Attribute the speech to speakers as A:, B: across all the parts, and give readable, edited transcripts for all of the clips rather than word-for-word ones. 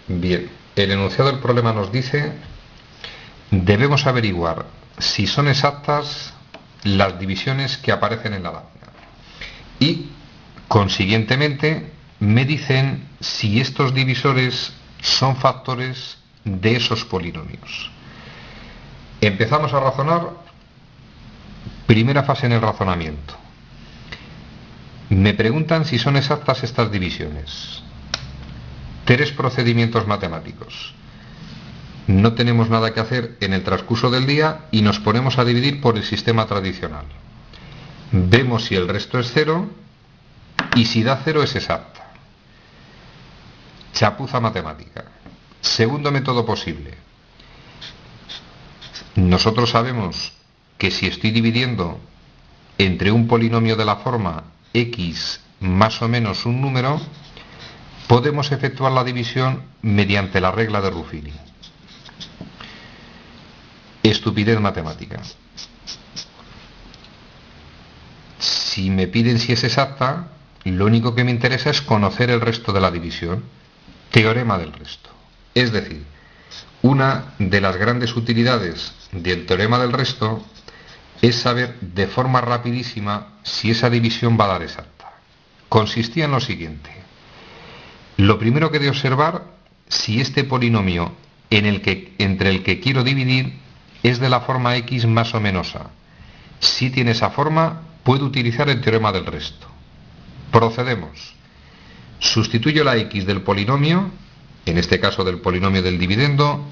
A: Bien, el enunciado del problema nos dice: debemos averiguar si son exactas las divisiones que aparecen en la lámina. Y, consiguientemente, me dicen si estos divisores son factores de esos polinomios. Empezamos a razonar. Primera fase en el razonamiento. Me preguntan si son exactas estas divisiones. Tres procedimientos matemáticos. No tenemos nada que hacer en el transcurso del día y nos ponemos a dividir por el sistema tradicional. Vemos si el resto es cero y si da cero es exacta. Chapuza matemática. Segundo método posible. Nosotros sabemos que si estoy dividiendo entre un polinomio de la forma x más o menos un número, podemos efectuar la división mediante la regla de Ruffini. Estupidez matemática. Si me piden si es exacta, lo único que me interesa es conocer el resto de la división. Teorema del resto. Es decir, una de las grandes utilidades del teorema del resto es saber de forma rapidísima si esa división va a dar exacta. Consistía en lo siguiente. Lo primero que he de observar, si este polinomio entre el que quiero dividir es de la forma x más o menos a. Si tiene esa forma, puedo utilizar el teorema del resto. Procedemos. Sustituyo la x del polinomio, en este caso del polinomio del dividendo,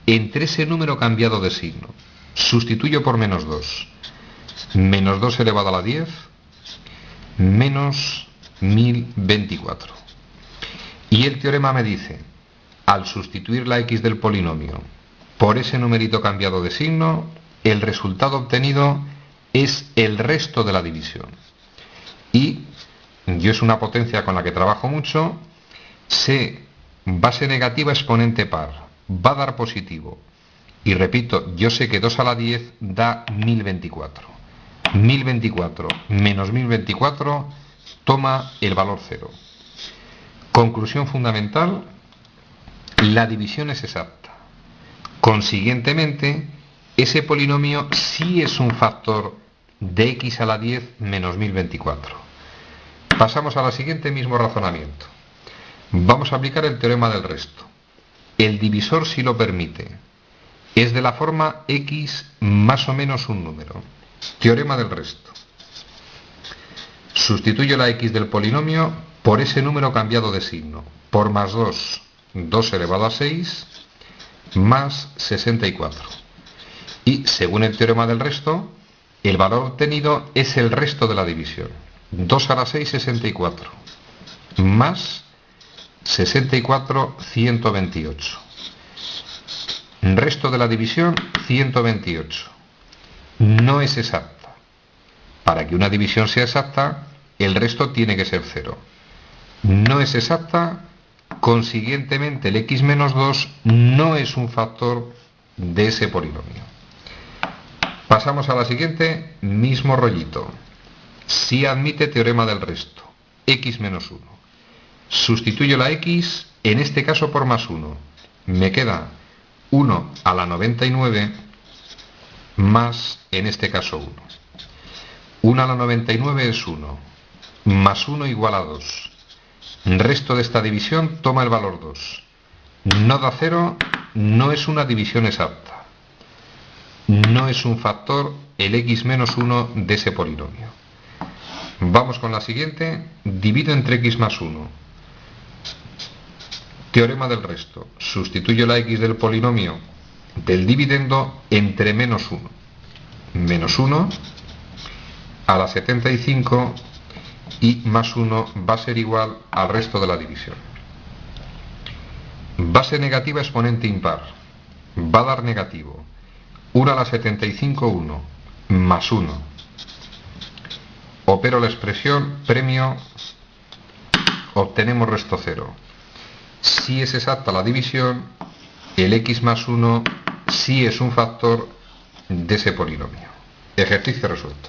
A: entre ese número cambiado de signo. Sustituyo por menos 2. Menos 2 elevado a la 10, menos 1024. Y el teorema me dice, al sustituir la x del polinomio por ese numerito cambiado de signo, el resultado obtenido es el resto de la división. Y yo es una potencia con la que trabajo mucho, sé base negativa exponente par, va a dar positivo. Y repito, yo sé que 2 a la 10 da 1024. 1024 menos 1024 toma el valor 0. Conclusión fundamental: la división es exacta. Consiguientemente, ese polinomio sí es un factor de x a la 10 menos 1024. Pasamos a la siguiente mismo razonamiento. Vamos a aplicar el teorema del resto. El divisor, si lo permite, es de la forma x más o menos un número. Teorema del resto. Sustituyo la x del polinomio por ese número cambiado de signo. Por más 2, 2 elevado a 6, más 64. Y según el teorema del resto, el valor obtenido es el resto de la división. 2 a la 6, 64. Más 64, 128. Resto de la división, 128. No es exacta. Para que una división sea exacta, el resto tiene que ser 0. No es exacta, consiguientemente el x menos 2 no es un factor de ese polinomio. Pasamos a la siguiente, mismo rollito. Si admite teorema del resto, x menos 1. Sustituyo la x, en este caso por más 1. Me queda 1 a la 99 más, en este caso, 1. 1 a la 99 es 1, más 1 igual a 2. Resto de esta división toma el valor 2. No da 0, no es una división exacta. No es un factor el x menos 1 de ese polinomio. Vamos con la siguiente. Divido entre x más 1. Teorema del resto. Sustituyo la x del polinomio del dividendo entre menos 1. Menos 1 a la 75 y más 1 va a ser igual al resto de la división. Base negativa exponente impar. Va a dar negativo. 1 a la 75, 1. Más 1. Opero la expresión, premio, obtenemos resto 0. Si es exacta la división, el x más 1 sí es un factor de ese polinomio. Ejercicio resuelto.